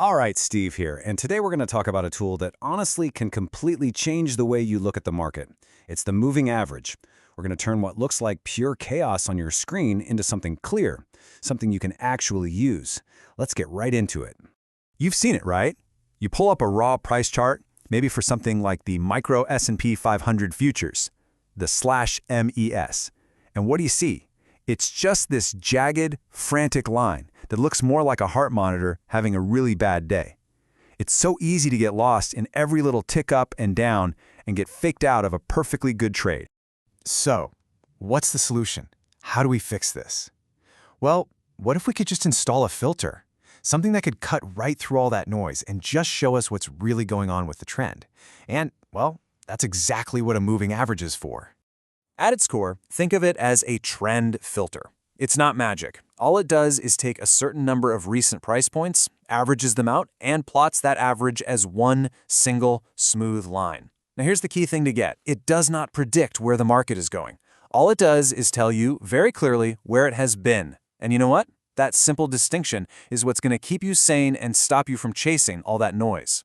All right, Steve here, and today we're going to talk about a tool that honestly can completely change the way you look at the market. It's the moving average. We're going to turn what looks like pure chaos on your screen into something clear, something you can actually use. Let's get right into it. You've seen it, right? You pull up a raw price chart, maybe for something like the micro S&P 500 futures, the /MES. And what do you see? It's just this jagged, frantic line that looks more like a heart monitor having a really bad day. It's so easy to get lost in every little tick up and down and get faked out of a perfectly good trade. So, what's the solution? How do we fix this? Well, what if we could just install a filter? Something that could cut right through all that noise and just show us what's really going on with the trend. And, well, that's exactly what a moving average is for. At its core, think of it as a trend filter. It's not magic. All it does is take a certain number of recent price points, averages them out, and plots that average as one single, smooth line. Now here's the key thing to get. It does not predict where the market is going. All it does is tell you very clearly where it has been. And you know what? That simple distinction is what's going to keep you sane and stop you from chasing all that noise.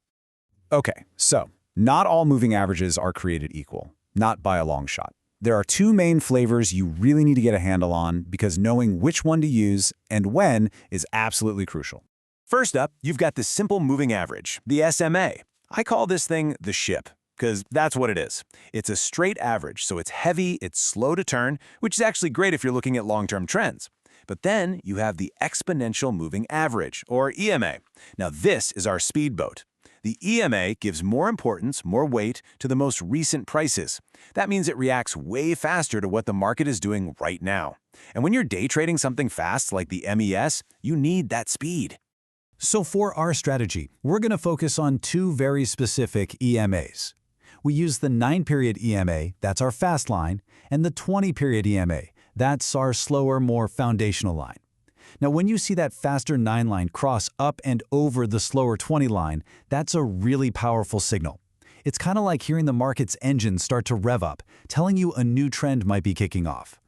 Okay, so not all moving averages are created equal, not by a long shot. There are two main flavors you really need to get a handle on because knowing which one to use and when is absolutely crucial. First up, you've got the simple moving average, the SMA. I call this thing the ship, because that's what it is. It's a straight average, so it's heavy, it's slow to turn, which is actually great if you're looking at long-term trends. But then you have the exponential moving average, or EMA. Now this is our speedboat. The EMA gives more importance, more weight to the most recent prices. That means it reacts way faster to what the market is doing right now. And when you're day trading something fast like the MES, you need that speed. So for our strategy, we're going to focus on two very specific EMAs. We use the 9-period EMA, that's our fast line, and the 20-period EMA, that's our slower, more foundational line. Now, when you see that faster 9 line cross up and over the slower 20 line, that's a really powerful signal. It's kind of like hearing the market's engine start to rev up, telling you a new trend might be kicking off.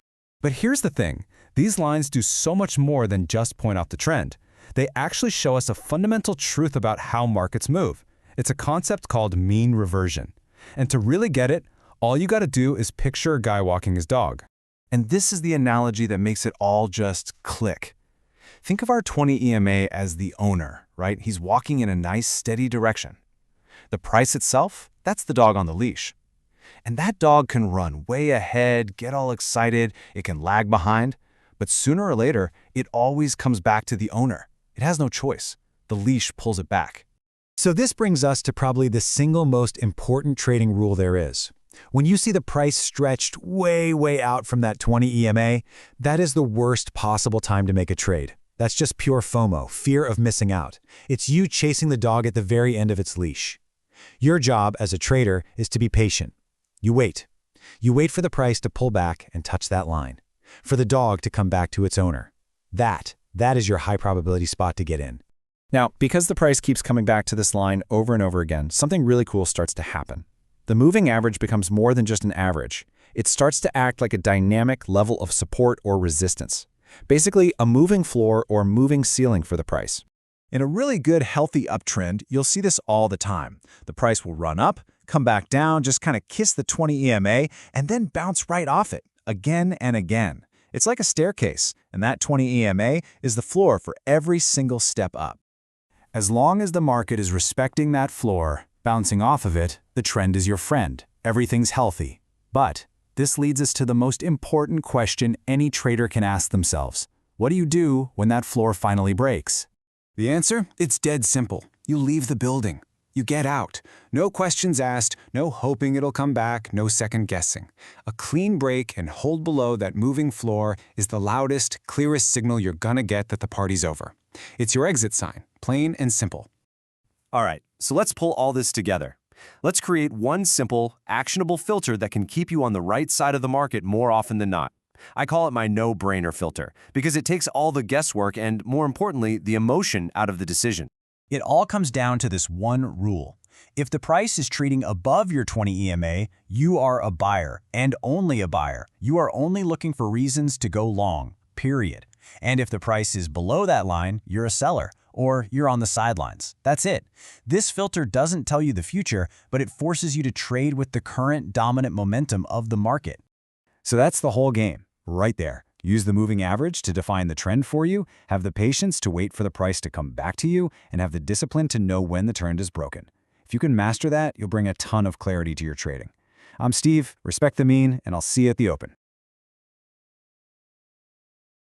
But here's the thing. These lines do so much more than just point out the trend. They actually show us a fundamental truth about how markets move. It's a concept called mean reversion. And to really get it, all you got to do is picture a guy walking his dog. And this is the analogy that makes it all just click. Think of our 20 EMA as the owner, right? He's walking in a nice, steady direction. The price itself, that's the dog on the leash. And that dog can run way ahead, get all excited, it can lag behind, but sooner or later, it always comes back to the owner. It has no choice. The leash pulls it back. So this brings us to probably the single most important trading rule there is. When you see the price stretched way out from that 20 EMA, that is the worst possible time to make a trade. That's just pure FOMO, fear of missing out. It's you chasing the dog at the very end of its leash. Your job as a trader is to be patient. You wait. You wait for the price to pull back and touch that line, for the dog to come back to its owner. That is your high probability spot to get in. Now, because the price keeps coming back to this line over and over again, something really cool starts to happen. The moving average becomes more than just an average. It starts to act like a dynamic level of support or resistance. Basically, a moving floor or moving ceiling for the price. In a really good, healthy uptrend, you'll see this all the time. The price will run up, come back down, just kind of kiss the 20 EMA, and then bounce right off it, again and again. It's like a staircase, and that 20 EMA is the floor for every single step up. As long as the market is respecting that floor, bouncing off of it, the trend is your friend. Everything's healthy. But this leads us to the most important question any trader can ask themselves. What do you do when that floor finally breaks? The answer? It's dead simple. You leave the building. You get out. No questions asked, no hoping it'll come back, no second guessing. A clean break and hold below that moving floor is the loudest, clearest signal you're gonna get that the party's over. It's your exit sign, plain and simple. All right, so let's pull all this together. Let's create one simple, actionable filter that can keep you on the right side of the market more often than not. I call it my no-brainer filter because it takes all the guesswork and, more importantly, the emotion out of the decision. It all comes down to this one rule. If the price is trading above your 20 EMA, you are a buyer, and only a buyer. You are only looking for reasons to go long, period. And if the price is below that line, you're a seller, or you're on the sidelines. That's it. This filter doesn't tell you the future, but it forces you to trade with the current dominant momentum of the market. So that's the whole game, right there. Use the moving average to define the trend for you, have the patience to wait for the price to come back to you, and have the discipline to know when the trend is broken. If you can master that, you'll bring a ton of clarity to your trading. I'm Steve, respect the mean, and I'll see you at the open.